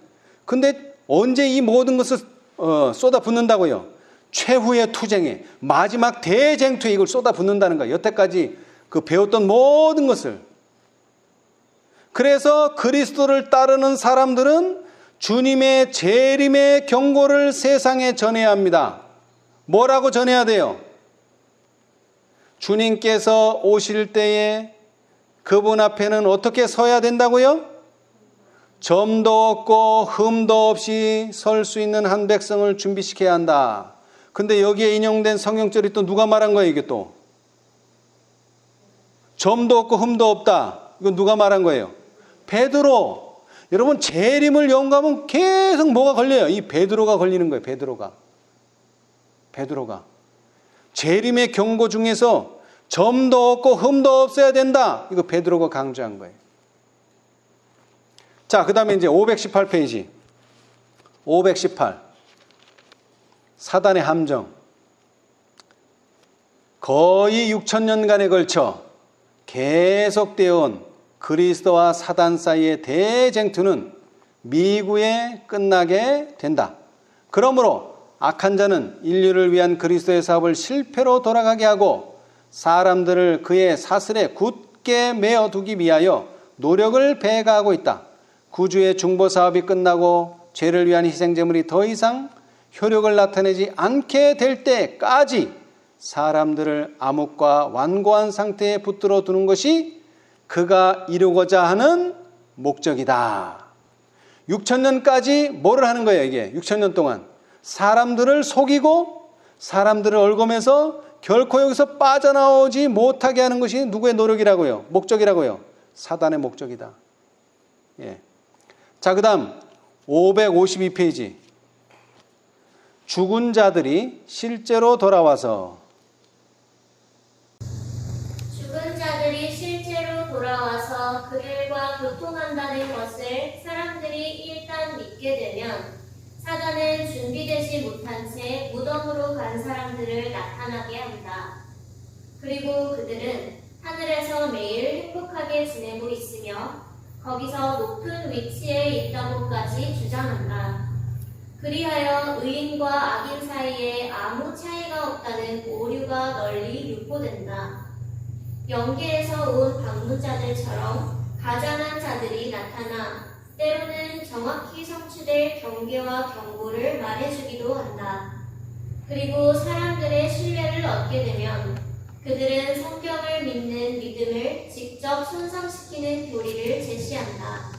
근데 언제 이 모든 것을 쏟아붓는다고요? 최후의 투쟁에, 마지막 대쟁투에 이걸 쏟아붓는다는 거예요. 여태까지 그 배웠던 모든 것을. 그래서 그리스도를 따르는 사람들은 주님의 재림의 경고를 세상에 전해야 합니다. 뭐라고 전해야 돼요? 주님께서 오실 때에 그분 앞에는 어떻게 서야 된다고요? 점도 없고 흠도 없이 설 수 있는 한 백성을 준비시켜야 한다. 근데 여기에 인용된 성경절이 또 누가 말한 거예요, 이게 또? 점도 없고 흠도 없다. 이건 누가 말한 거예요? 베드로. 여러분 재림을 연구하면 계속 뭐가 걸려요? 이 베드로가 걸리는 거예요. 베드로가. 재림의 경고 중에서 점도 없고 흠도 없어야 된다. 이거 베드로가 강조한 거예요. 자, 그 다음에 이제 518페이지. 518. 사단의 함정. 거의 6천년간에 걸쳐 계속되어 온 그리스도와 사단 사이의 대쟁투는 미구에 끝나게 된다. 그러므로 악한 자는 인류를 위한 그리스도의 사업을 실패로 돌아가게 하고 사람들을 그의 사슬에 굳게 메어두기 위하여 노력을 배가하고 있다. 구주의 중보 사업이 끝나고 죄를 위한 희생제물이 더 이상 효력을 나타내지 않게 될 때까지 사람들을 암흑과 완고한 상태에 붙들어 두는 것이 그가 이루고자 하는 목적이다. 6천년까지 뭐를 하는 거예요, 이게? 6천년 동안. 사람들을 속이고 사람들을 얽어매서 결코 여기서 빠져나오지 못하게 하는 것이 누구의 노력이라고요? 목적이라고요? 사단의 목적이다. 예. 자, 그 다음 552페이지. 죽은 자들이 실제로 돌아와서 그들과 교통한다는 것을 사람들이 일단 믿게 되면 사단은 준비되지 못한 채 무덤으로 간 사람들을 나타나게 한다. 그리고 그들은 하늘에서 매일 행복하게 지내고 있으며 거기서 높은 위치에 있다고까지 주장한다. 그리하여 의인과 악인 사이에 아무 차이가 없다는 오류가 널리 유포된다. 영계에서 온 방문자들처럼 가장한 자들이 나타나 때로는 정확히 성취될 경계와 경고를 말해주기도 한다. 그리고 사람들의 신뢰를 얻게 되면 그들은 성경을 믿는 믿음을 직접 손상시키는 교리를 제시한다.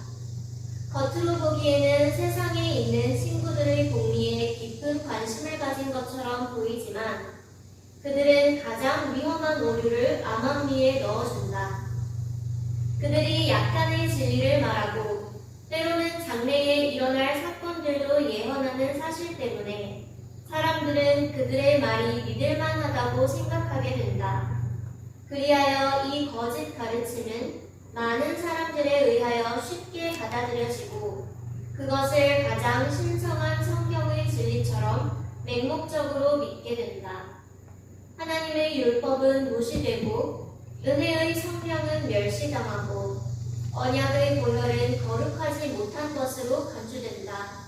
겉으로 보기에는 세상에 있는 친구들의 복리에 깊은 관심을 가진 것처럼 보이지만 그들은 가장 위험한 오류를 암암리에 넣어준다. 그들이 약간의 진리를 말하고 때로는 장래에 일어날 사건들도 예언하는 사실 때문에 사람들은 그들의 말이 믿을만하다고 생각하게 된다. 그리하여 이 거짓 가르침은 많은 사람들에 의하여 쉽게 받아들여지고 그것을 가장 신성한 성경의 진리처럼 맹목적으로 믿게 된다. 하나님의 율법은 무시되고 은혜의 성령은 멸시당하고 언약의 보혈은 거룩하지 못한 것으로 간주된다.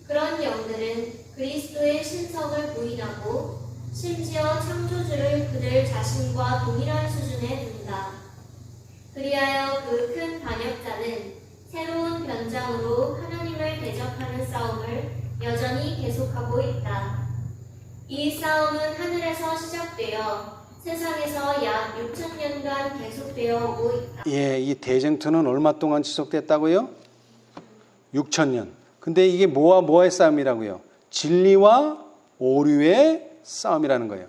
그런 영들은 그리스도의 신성을 부인하고 심지어 창조주를 그들 자신과 동일한 수준에 둔다. 그리하여 그 큰 반역자는 새로운 변장으로 하나님을 대적하는 싸움을 여전히 계속하고 있다. 이 싸움은 하늘에서 시작되어 세상에서 약 6천년간 계속되어 오고 있다. 예, 이 대쟁투는 얼마 동안 지속됐다고요? 6천년. 근데 이게 뭐와 뭐의 싸움이라고요? 진리와 오류의 싸움이라는 거예요.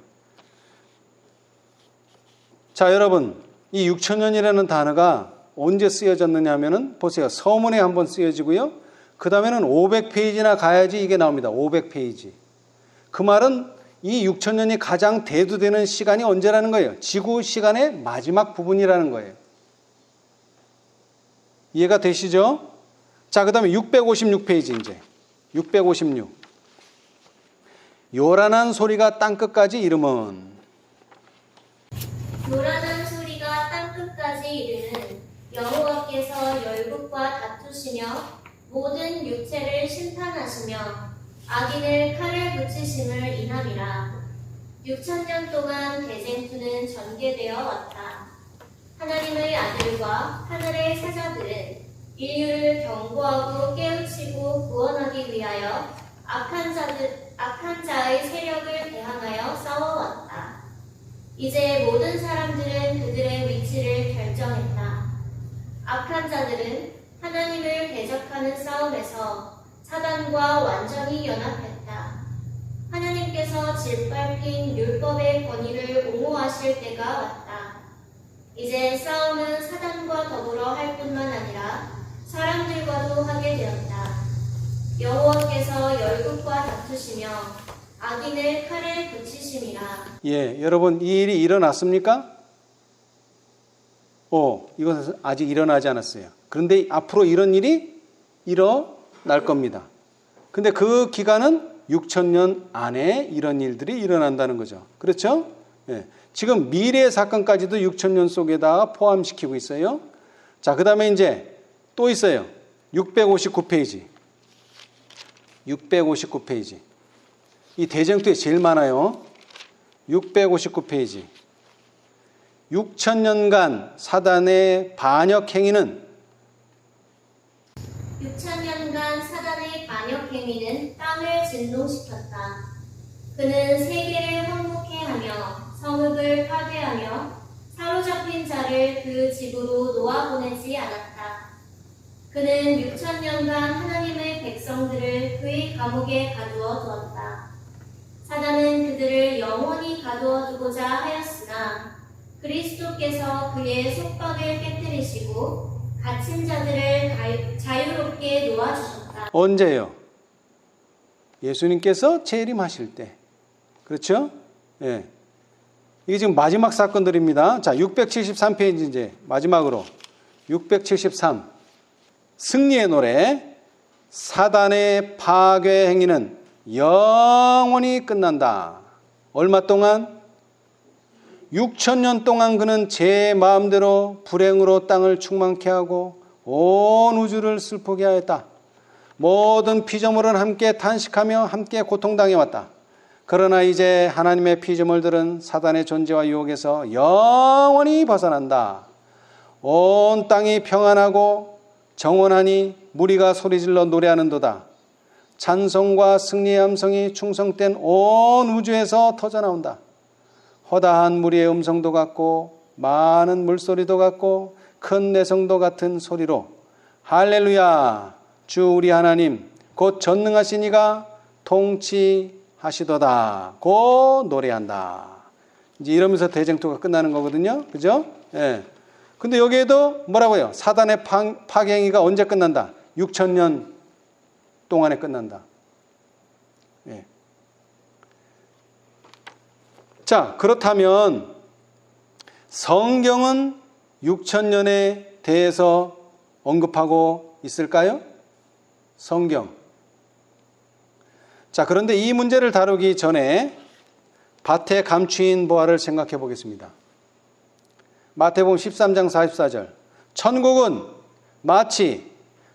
자, 여러분, 이 6천년이라는 단어가 언제 쓰여졌느냐 하면은 보세요. 서문에 한번 쓰여지고요. 그 다음에는 500페이지나 가야지 이게 나옵니다. 500페이지. 그 말은 이 6천년이 가장 대두되는 시간이 언제라는 거예요? 지구 시간의 마지막 부분이라는 거예요. 이해가 되시죠? 자, 그 다음에 656페이지 이제. 656. 요란한 소리가 땅끝까지 이르면 요란한 소리가 땅끝까지 이르는 여호와께서 열국과 다투시며 모든 육체를 심판하시며 악인을 칼에 붙이심을 인함이라. 6천년 동안 대쟁투는 전개되어 왔다. 하나님의 아들과 하늘의 사자들은 인류를 경고하고 깨우치고 구원하기 위하여 악한 자의 세력을 대항하여 싸워왔다. 이제 모든 사람들은 그들의 위치를 결정했다. 악한 자들은 하나님을 대적하는 싸움에서 사단과 완전히 연합했다. 하나님께서 짓밟힌 율법의 권위를 옹호하실 때가 왔다. 이제 싸움은 사단과 더불어 할 뿐만 아니라 사람들과도 하게 되었다. 여호와께서 열국과 다투시며 악인을 칼에 붙이심이라. 예, 여러분 이 일이 일어났습니까? 이것은 아직 일어나지 않았어요. 그런데 앞으로 이런 일이 일어날 겁니다. 근데 그 기간은 6천년 안에 이런 일들이 일어난다는 거죠. 그렇죠? 예. 지금 미래의 사건까지도 6천년 속에다 포함시키고 있어요. 자, 그 다음에 이제 또 있어요. 659페이지. 659페이지. 이 대쟁투에 제일 많아요. 659페이지. 6천년간 사단의 반역 행위는 6천년간 사단의 반역 행위는 땅을 진동시켰다. 그는 세계를 황무케 하며 성읍을 파괴하며 사로잡힌 자를 그 집으로 놓아보내지 않았다. 그는 6천년간 하나님의 백성들을 그의 감옥에 가두어 두었다. 사단은 그들을 영원히 가두어 두고자 하였으나 그리스도께서 그의 속박을 깨뜨리시고 갇힌 자들을 자유롭게 놓아주셨다. 언제요? 예수님께서 재림하실 때. 그렇죠? 예. 이게 지금 마지막 사건들입니다. 자, 673페이지 이제 마지막으로 673 승리의 노래. 사단의 파괴 행위는 영원히 끝난다. 얼마 동안? 6천년 동안 그는 제 마음대로 불행으로 땅을 충만케 하고 온 우주를 슬프게 하였다. 모든 피조물은 함께 탄식하며 함께 고통당해 왔다. 그러나 이제 하나님의 피조물들은 사단의 존재와 유혹에서 영원히 벗어난다. 온 땅이 평안하고 정원하니 무리가 소리질러 노래하는도다. 찬송과 승리의 함성이 충성된 온 우주에서 터져나온다. 허다한 무리의 음성도 같고 많은 물소리도 같고 큰 내성도 같은 소리로 할렐루야 주 우리 하나님 곧 전능하신 이가 통치하시도다 고 노래한다. 이제 이러면서 대쟁투가 끝나는 거거든요. 그죠? 예. 근데 여기에도 뭐라고요? 사단의 파괴행위가 언제 끝난다? 6천년 동안에 끝난다. 예. 자, 그렇다면 성경은 6천년에 대해서 언급하고 있을까요? 성경. 자, 그런데 이 문제를 다루기 전에 밭에 감추인 보화를 생각해 보겠습니다. 마태복음 13장 44절. 천국은 마치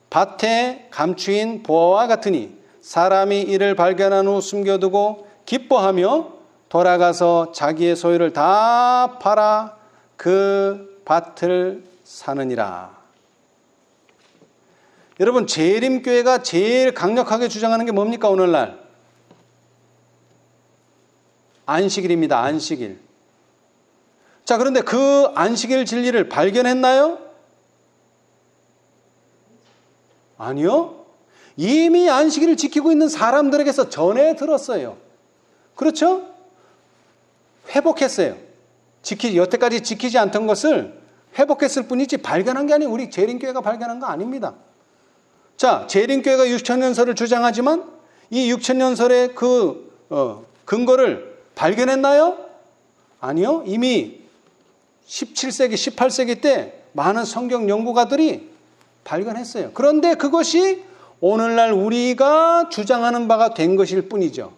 밭에 감추인 보화와 같으니 사람이 이를 발견한 후 숨겨두고 기뻐하며 돌아가서 자기의 소유를 다 팔아 그 밭을 사느니라. 여러분, 재림교회가 제일 강력하게 주장하는 게 뭡니까 오늘날? 안식일입니다. 안식일. 자, 그런데 그 안식일 진리를 발견했나요? 아니요. 이미 안식일을 지키고 있는 사람들에게서 전해 들었어요. 그렇죠? 회복했어요. 여태까지 지키지 않던 것을 회복했을 뿐이지 발견한 게 아니에요. 우리 재림교회가 발견한 거 아닙니다. 자, 재림교회가 6천년설을 주장하지만 이 6천년설의 근거를 발견했나요? 아니요. 이미 17세기, 18세기 때 많은 성경 연구가들이 발견했어요. 그런데 그것이 오늘날 우리가 주장하는 바가 된 것일 뿐이죠.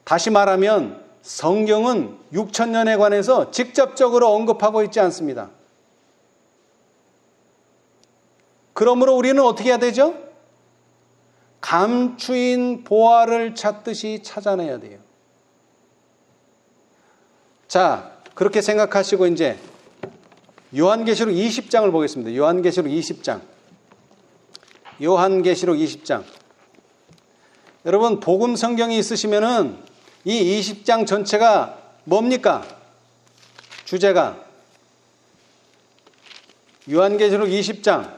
다시 말하면 성경은 6천년에 관해서 직접적으로 언급하고 있지 않습니다. 그러므로 우리는 어떻게 해야 되죠? 감추인 보화를 찾듯이 찾아내야 돼요. 자, 그렇게 생각하시고 이제 요한계시록 20장을 보겠습니다. 요한계시록 20장. 요한계시록 20장. 여러분, 복음 성경이 있으시면은 이 20장 전체가 뭡니까? 주제가 요한계시록 20장.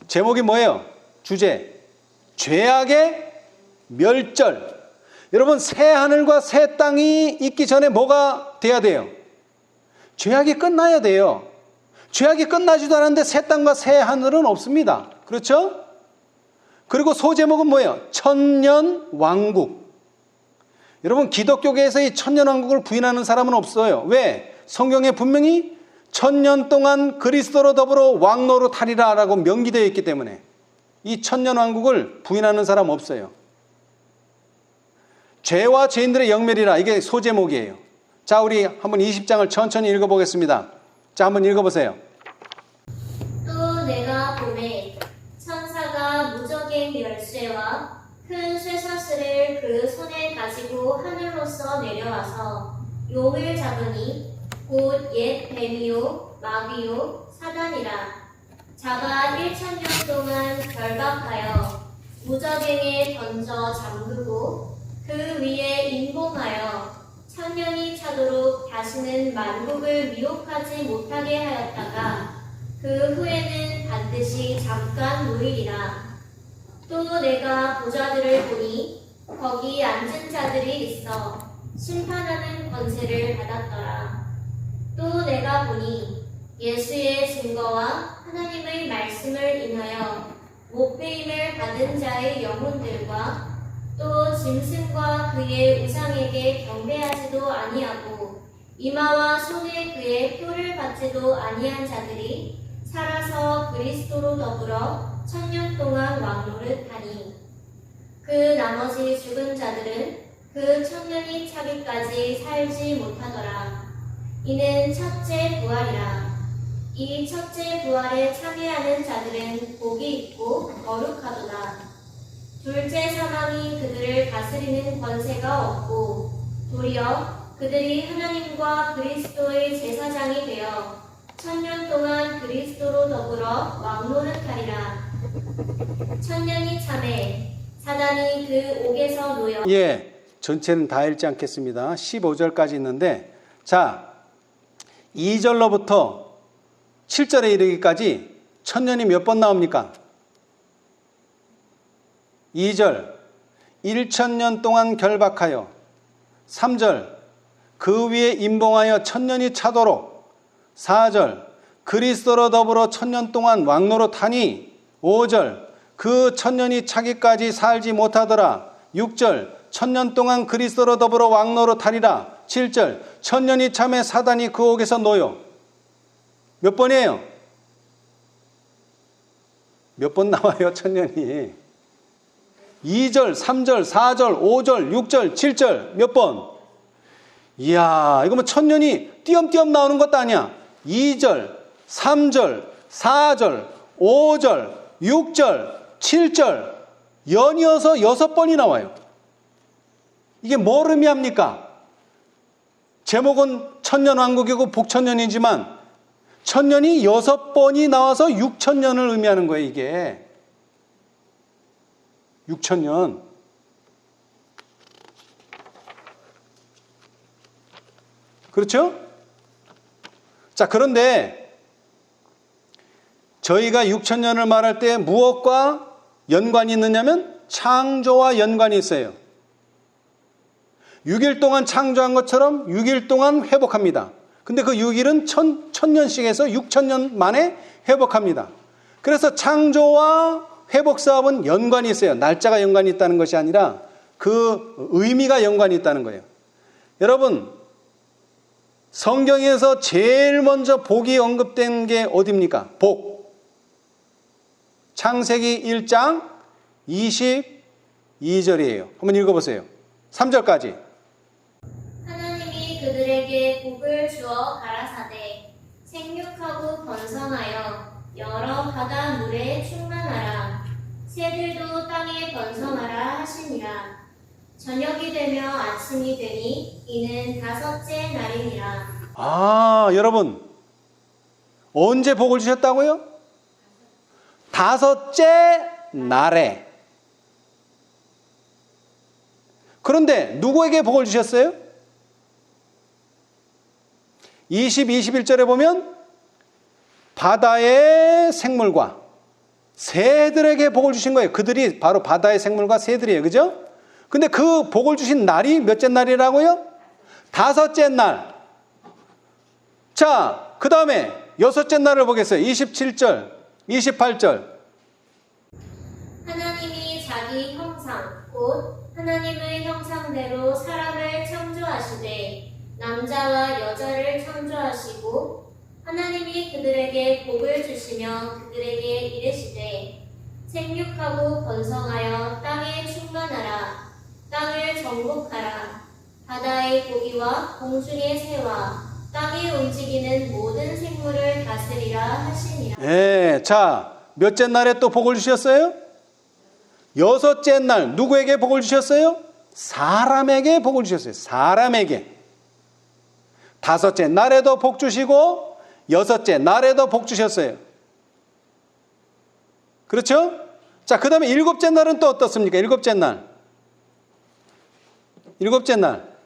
제목이 뭐예요? 주제. 죄악의 멸절. 여러분, 새 하늘과 새 땅이 있기 전에 뭐가 돼야 돼요? 죄악이 끝나야 돼요. 죄악이 끝나지도 않았는데 새 땅과 새 하늘은 없습니다. 그렇죠? 그리고 소제목은 뭐예요? 천년 왕국. 여러분, 기독교계에서 이 천년 왕국을 부인하는 사람은 없어요. 왜? 성경에 분명히 천년 동안 그리스도로 더불어 왕노릇하리라 라고 명기되어 있기 때문에 이 천년 왕국을 부인하는 사람 없어요. 죄와 죄인들의 영멸이라. 이게 소제목이에요. 자, 우리 한번 20장을 천천히 읽어보겠습니다. 자, 한번 읽어보세요. 또 내가 보매 천사가 무적의 열쇠와 큰 쇠사슬을 그 손에 가지고 하늘로서 내려와서 용을 잡으니 곧 옛 뱀이요 마귀요 사단이라. 자가 1000년 동안 결박하여 무적행에 던져 잠그고 그 위에 인봉하여 1000년이 차도록 다시는 만국을 미혹하지 못하게 하였다가 그 후에는 반드시 잠깐 무일이라. 또 내가 보좌들을 보니 거기 앉은 자들이 있어 심판하는 권세를 받았더라. 또 내가 보니 예수의 증거와 하나님의 말씀을 인하여 목배임을 받은 자의 영혼들과 또 짐승과 그의 우상에게 경배하지도 아니하고 이마와 손에 그의 표를 받지도 아니한 자들이 살아서 그리스도로 더불어 1000년 동안 왕노릇하니 그 나머지 죽은 자들은 그 1000년이 차기까지 살지 못하더라. 이는 첫째 부활이라. 이 첫째 부활에 참여하는 자들은 복이 있고 거룩하도다. 둘째 사망이 그들을 다스리는 권세가 없고 도리어 그들이 하나님과 그리스도의 제사장이 되어 1000년 동안 그리스도로 더불어 왕노릇하리라. 1000년이 참에 사단이 그 옥에서 놓여. 예, 전체는 다 읽지 않겠습니다. 15절까지 있는데, 자, 2절로부터 7절에 이르기까지 1000년이 몇 번 나옵니까? 2절, 1000년 동안 결박하여. 3절, 그 위에 임봉하여 1000년이 차도록. 4절, 그리스도로 더불어 1000년 동안 왕노릇하니. 5절, 그 1000년이 차기까지 살지 못하더라. 6절, 1000년 동안 그리스도로 더불어 왕노릇하리라. 7절, 1000년이 참에 사단이 그 옥에서 놓여. 몇 번이에요? 몇 번 나와요, 1000년이? 2절, 3절, 4절, 5절, 6절, 7절 몇 번? 이야, 이거 뭐 1000년이 띄엄띄엄 나오는 것도 아니야. 2절, 3절, 4절, 5절, 6절, 7절 연이어서 6번이 나와요. 이게 뭘 의미합니까? 제목은 천년왕국이고 복천년이지만 1000년이 6번이 나와서 6000년을 의미하는 거예요, 이게. 6000년. 그렇죠? 자, 그런데 저희가 6000년을 말할 때 무엇과 연관이 있느냐면 창조와 연관이 있어요. 6일 동안 창조한 것처럼 6일 동안 회복합니다. 근데 그 6일은 1000년씩 해서 6000년 만에 회복합니다. 그래서 창조와 회복 사업은 연관이 있어요. 날짜가 연관이 있다는 것이 아니라 그 의미가 연관이 있다는 거예요. 여러분, 성경에서 제일 먼저 복이 언급된 게 어디입니까? 복. 창세기 1장 22절이에요. 한번 읽어보세요. 3절까지. 하나님이 그들에게 복을 주어 가라사대 생육하고 번성하여 여러 바다 물에 충만하라. 새들도 땅에 번성하라 하시니라. 저녁이 되며 아침이 되니 이는 5째 날이니라. 아, 여러분, 언제 복을 주셨다고요? 5째 날에. 그런데 누구에게 복을 주셨어요? 20, 21절에 보면 바다의 생물과 새들에게 복을 주신 거예요. 그들이 바로 바다의 생물과 새들이에요. 그죠? 근데 그 복을 주신 날이 몇째 날이라고요? 5째 날. 자, 그 다음에 6째 날을 보겠어요. 27절, 28절. 하나님이 자기 형상 곧 하나님의 형상대로 사람을 창조하시되 남자와 여자를 창조하시고 하나님이 그들에게 복을 주시며 그들에게 이르시되 생육하고 번성하여 땅에 충만하라. 땅을 정복하라. 바다의 고기와 공중의 새와 땅에 움직이는 모든 생물을 다스리라 하시니라. 예, 자, 몇째 날에 또 복을 주셨어요? 여섯째 날 누구에게 복을 주셨어요? 사람에게 복을 주셨어요. 사람에게. 다섯째 날에도 복 주시고 여섯째 날에도 복 주셨어요. 그렇죠? 자, 그 다음에 일곱째 날은 또 어떻습니까? 일곱째 날. 일곱째 날.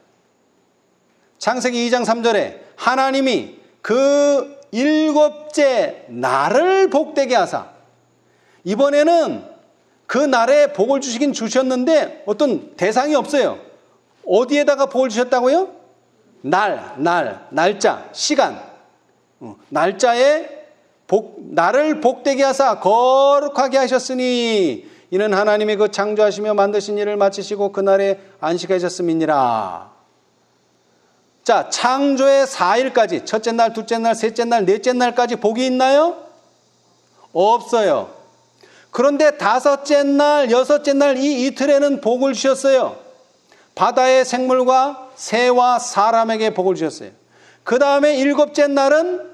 창세기 2장 3절에 하나님이 그 일곱째 날을 복되게 하사, 이번에는 그 날에 복을 주시긴 주셨는데 어떤 대상이 없어요. 어디에다가 복을 주셨다고요? 날짜, 시간. 날짜에 날을 복되게 하사 거룩하게 하셨으니 이는 하나님이 그 창조하시며 만드신 일을 마치시고 그날에 안식하셨음이니라. 자, 창조의 4일까지, 첫째 날, 둘째 날, 셋째 날, 넷째 날까지 복이 있나요? 없어요. 그런데 다섯째 날, 여섯째 날 이 이틀에는 복을 주셨어요. 바다의 생물과 새와 사람에게 복을 주셨어요. 그 다음에 일곱째 날은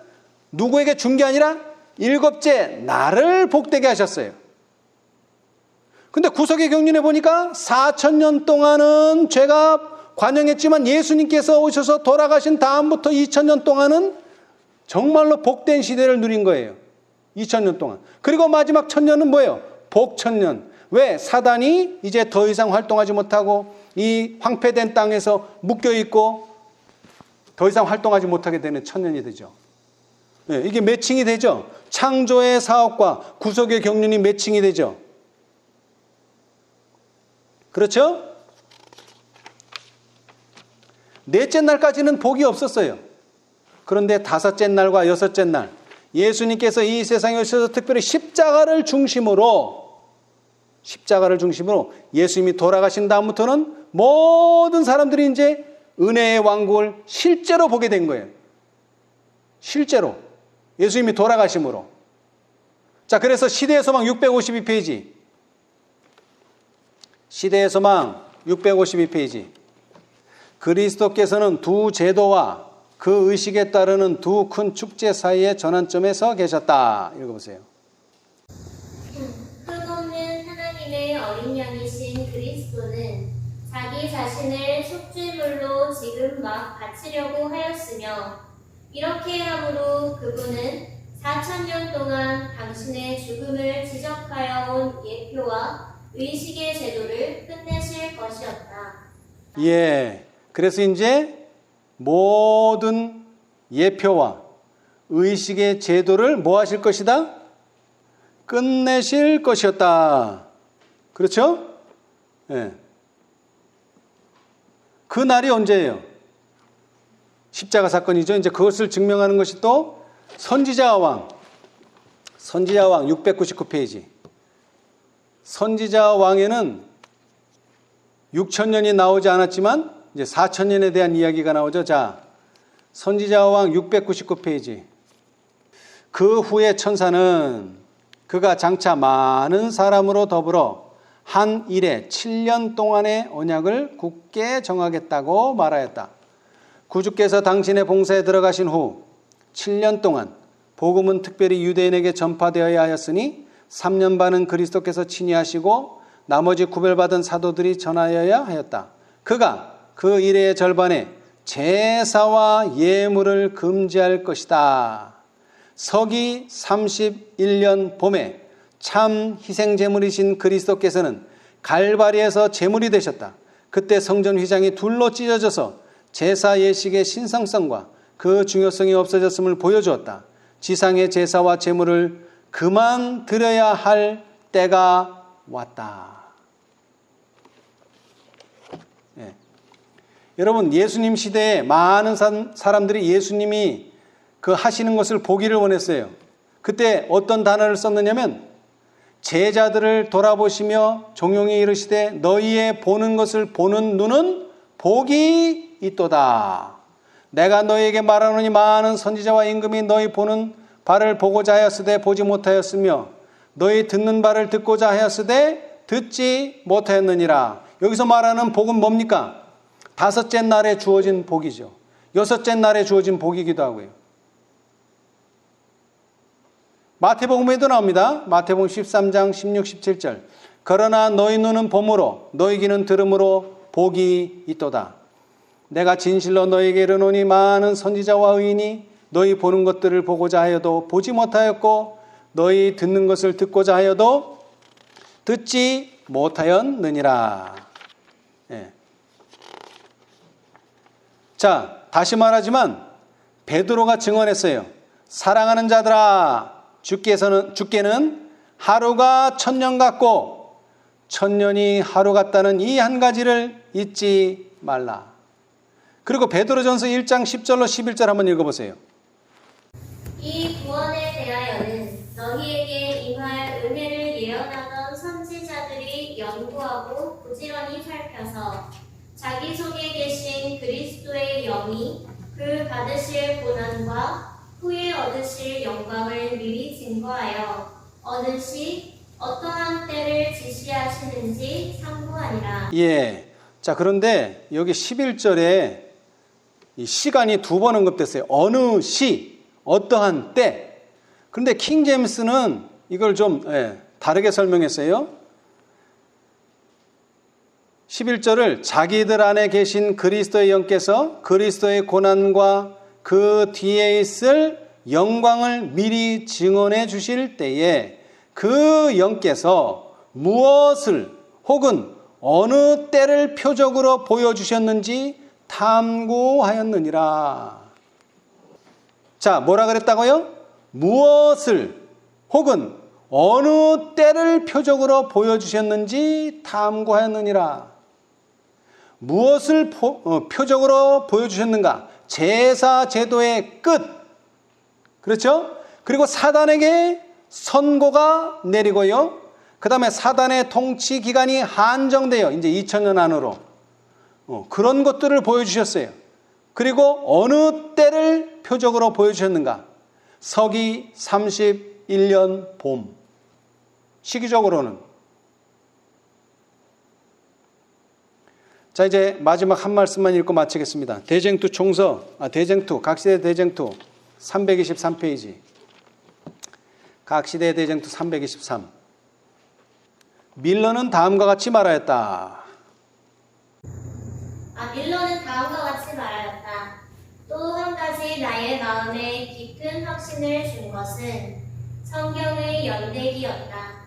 누구에게 준 게 아니라 일곱째 날을 복되게 하셨어요. 근데 구석의 경륜에 보니까 4,000년 동안은 죄가 관영했지만 예수님께서 오셔서 돌아가신 다음부터 2,000년 동안은 정말로 복된 시대를 누린 거예요. 2,000년 동안. 그리고 마지막 1,000년은 뭐예요? 복천년. 왜? 사단이 이제 더 이상 활동하지 못하고 이 황폐된 땅에서 묶여있고 더 이상 활동하지 못하게 되는 1,000년이 되죠. 네, 이게 매칭이 되죠. 창조의 사업과 구속의 경륜이 매칭이 되죠. 그렇죠? 넷째 날까지는 복이 없었어요. 그런데 다섯째 날과 여섯째 날 예수님께서 이 세상에 오셔서 특별히 십자가를 중심으로 예수님이 돌아가신 다음부터는 모든 사람들이 이제 은혜의 왕국을 실제로 보게 된 거예요. 실제로 예수님이 돌아가심으로. 자, 그래서 시대의 소망 652페이지. 시대의 소망 652페이지. 그리스도께서는 두 제도와 그 의식에 따르는 두 큰 축제 사이의 전환점에 서 계셨다. 읽어보세요. 흙없는 하나님의 어린 양이신 그리스도는 자기 자신을 속죄물로 지금 막 바치려고 하였으며 이렇게 함으로 그분은 4,000년 동안 당신의 죽음을 지적하여 온 예표와 의식의 제도를 끝내실 것이었다. 예. 그래서 이제 모든 예표와 의식의 제도를 뭐 하실 것이다? 끝내실 것이었다. 그렇죠? 예. 그 날이 언제예요? 십자가 사건이죠. 이제 그것을 증명하는 것이 또 선지자와 왕 699페이지. 선지자와 왕에는 6,000년이 나오지 않았지만 이제 4,000년에 대한 이야기가 나오죠. 자, 선지자와 왕 699페이지. 그 후에 천사는 그가 장차 많은 사람으로 더불어 한 일에 7년 동안의 언약을 굳게 정하겠다고 말하였다. 구주께서 당신의 봉사에 들어가신 후 7년 동안 복음은 특별히 유대인에게 전파되어야 하였으니 3년 반은 그리스도께서 친히 하시고 나머지 구별받은 사도들이 전하여야 하였다. 그가 그 일의 절반에 제사와 예물을 금지할 것이다. 서기 31년 봄에 참 희생제물이신 그리스도께서는 갈바리에서 제물이 되셨다. 그때 성전 휘장이 둘로 찢어져서 제사 예식의 신성성과 그 중요성이 없어졌음을 보여주었다. 지상의 제사와 제물을 그만 드려야 할 때가 왔다. 예. 여러분, 예수님 시대에 많은 사람들이 예수님이 그 하시는 것을 보기를 원했어요. 그때 어떤 단어를 썼느냐면 제자들을 돌아보시며 종용이 이르시되 너희의 보는 것을 보는 눈은 복이 있도다. 내가 너희에게 말하노니 많은 선지자와 임금이 너희 보는 바를 보고자 하였으되 보지 못하였으며 너희 듣는 바를 듣고자 하였으되 듣지 못하였느니라. 여기서 말하는 복은 뭡니까? 다섯째 날에 주어진 복이죠. 여섯째 날에 주어진 복이기도 하고요. 마태복음에도 나옵니다. 마태복음 13장 16, 17절. 그러나 너희 눈은 봄으로 너희 귀는 들음으로 복이 있도다. 내가 진실로 너희에게 이르노니 많은 선지자와 의인이 너희 보는 것들을 보고자 하여도 보지 못하였고 너희 듣는 것을 듣고자 하여도 듣지 못하였느니라. 예. 자, 다시 말하지만 베드로가 증언했어요. 사랑하는 자들아, 주께는 하루가 천년 같고 천년이 하루 같다는 이 한 가지를 잊지 말라. 그리고 베드로전서 1장 10절로 11절 한번 읽어보세요. 이 구원에 대하여는 너희에게 임할 은혜를 예언하던 선지자들이 연구하고 부지런히 살펴서 자기 속에 계신 그리스도의 영이 그 받으실 고난과 후에 얻으실 영광을 미리 증거하여 얻으시 어떠한 때를 지시하시는지 상고하니라. 예. 자, 그런데 여기 11절에 이 시간이 두 번 언급됐어요. 어느 시, 어떠한 때. 그런데 킹제임스는 이걸 좀 다르게 설명했어요. 11절을 자기들 안에 계신 그리스도의 영께서 그리스도의 고난과 그 뒤에 있을 영광을 미리 증언해 주실 때에 그 영께서 무엇을 혹은 어느 때를 표적으로 보여주셨는지 탐구하였느니라. 자, 뭐라 그랬다고요? 무엇을 혹은 어느 때를 표적으로 보여주셨는지 탐구하였느니라. 무엇을 표적으로 보여주셨는가? 제사 제도의 끝. 그렇죠? 그리고 사단에게 선고가 내리고요. 그 다음에 사단의 통치 기간이 한정되어 이제 2000년 안으로 그런 것들을 보여주셨어요. 그리고 어느 때를 표적으로 보여주셨는가? 서기 31년 봄. 시기적으로는. 자, 이제 마지막 한 말씀만 읽고 마치겠습니다. 대쟁투 총서, 각시대 대쟁투 323페이지. 각시대 대쟁투 323. 밀러는 다음과 같이 말하였다. 밀러는 다음과 같이 말하였다. 또 한 가지 나의 마음에 깊은 확신을 준 것은 성경의 연대기였다.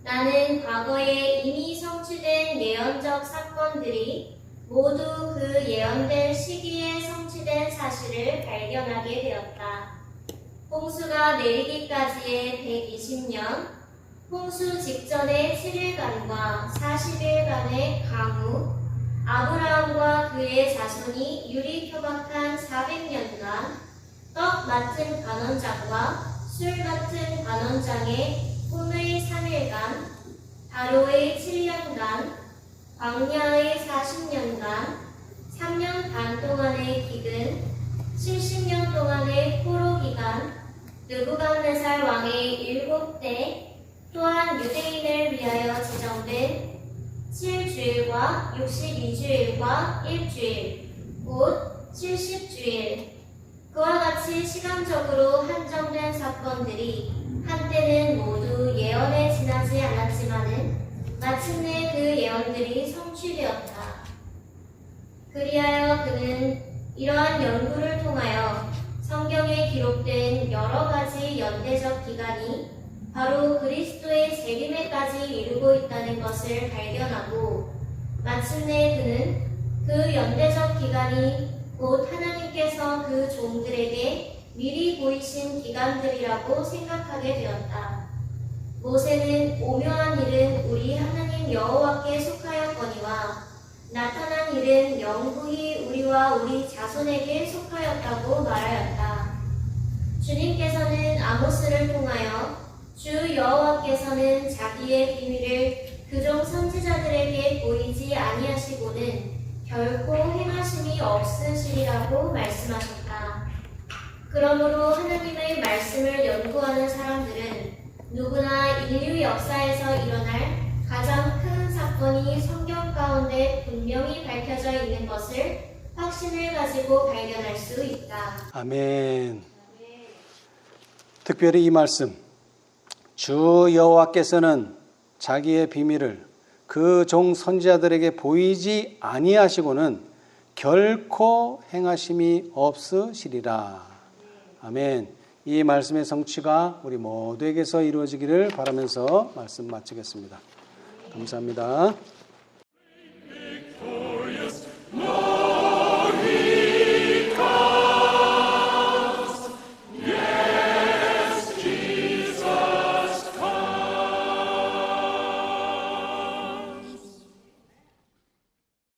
나는 과거에 이미 성취된 예언적 사건들이 모두 그 예언된 시기에 성취된 사실을 발견하게 되었다. 홍수가 내리기까지의 120년, 홍수 직전의 7일간과 40일간의 강우, 아브라함과 그의 자손이 유리표박한 400년간, 떡 맡은 관원장과 술 맡은 관원장의 꿈의 3일간, 바로의 7년간, 광야의 40년간, 3년 반 동안의 기근, 70년 동안의 포로 기간, 느부갓네살 왕의 7대, 또한 유대인을 위하여 지정된 7주일과 62주일과 1주일, 곧 70주일. 그와 같이 시간적으로 한정된 사건들이 한때는 모두 예언에 지나지 않았지만은 마침내 그 예언들이 성취되었다. 그리하여 그는 이러한 연구를 통하여 성경에 기록된 여러 가지 연대적 기간이 바로 그리스도의 재림에까지 이르고 있다는 것을 발견하고 마침내 그는 그 연대적 기간이 곧 하나님께서 그 종들에게 미리 보이신 기간들이라고 생각하게 되었다. 모세는 오묘한 일은 우리 하나님 여호와께 속하였거니와 나타난 일은 영구히 우리와 우리 자손에게 속하였다고 말하였다. 주님께서는 아모스를 통하여 주 여호와께서는 자기의 비밀을 그종 선지자들에게 보이지 아니하시고는 결코 행하심이 없으시리라고 말씀하셨다. 그러므로 하나님의 말씀을 연구하는 사람들은 누구나 인류 역사에서 일어날 가장 큰 사건 사건이 성경 가운데 분명히 밝혀져 있는 것을 확신을 가지고 발견할 수 있다. 아멘. 특별히 이 말씀, 주 여호와께서는 자기의 비밀을 그 종 선지자들에게 보이지 아니하시고는 결코 행하심이 없으시리라. 아멘. 이 말씀의 성취가 우리 모두에게서 이루어지기를 바라면서 말씀 마치겠습니다. 감사합니다.